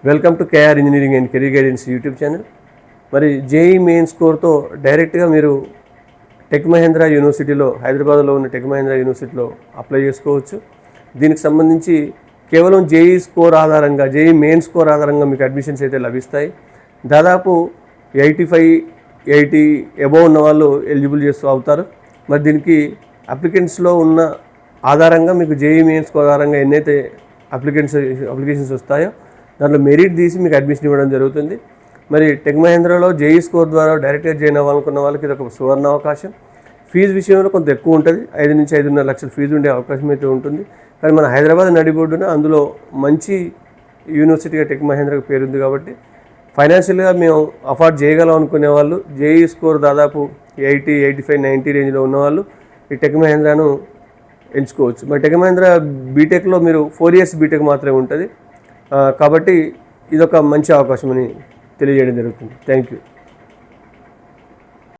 Welcome to KR engineering and career guidance YouTube channel. మరి JEE main స్కోర్తో డైరెక్ట్గా మీరు టెక్ మహేంద్ర యూనివర్సిటీలో, హైదరాబాద్లో ఉన్న టెక్ మహేంద్ర యూనివర్సిటీలో అప్లై చేసుకోవచ్చు. దీనికి సంబంధించి కేవలం జేఈ స్కోర్ ఆధారంగా, జేఈ మెయిన్ స్కోర్ ఆధారంగా మీకు అడ్మిషన్స్ అయితే లభిస్తాయి. దాదాపు 85-80 అబోవ్ ఉన్న వాళ్ళు ఎలిజిబుల్ చేస్తూ అవుతారు. మరి దీనికి అప్లికెంట్స్లో ఉన్న ఆధారంగా మీకు జేఈ మెయిన్ స్కోర్ ఆధారంగా ఎన్నైతే అప్లికేషన్స్ వస్తాయో దాంట్లో మెరిట్ తీసి మీకు అడ్మిషన్ ఇవ్వడం జరుగుతుంది. మరి టెక్ మహేంద్రలో జేఈ స్కోర్ ద్వారా డైరెక్ట్గా జాయిన్ అవ్వాలనుకున్న వాళ్ళకి ఇది ఒక సువర్ణ అవకాశం. ఫీజు విషయంలో కొంత ఎక్కువ ఉంటుంది, 5 నుంచి 5.5 లక్షల ఫీజు ఉండే అవకాశం అయితే ఉంటుంది. కానీ మన హైదరాబాద్ నడిబొడ్డున అందులో మంచి యూనివర్సిటీగా టెక్ మహేంద్రకు పేరుంది కాబట్టి ఫైనాన్షియల్గా మేము అఫోర్డ్ చేయగలం అనుకునే వాళ్ళు, జేఈ స్కోర్ దాదాపు 80, 85, 90 రేంజ్లో ఉన్నవాళ్ళు ఈ టెక్ మహేంద్రను ఎంచుకోవచ్చు. మరి టెక్ మహేంద్ర బీటెక్లో మీరు 4 years బీటెక్ మాత్రమే ఉంటుంది కాబట్టి ఇదొక మంచి అవకాశం అని తెలియజేయడం జరుగుతుంది. Thank you.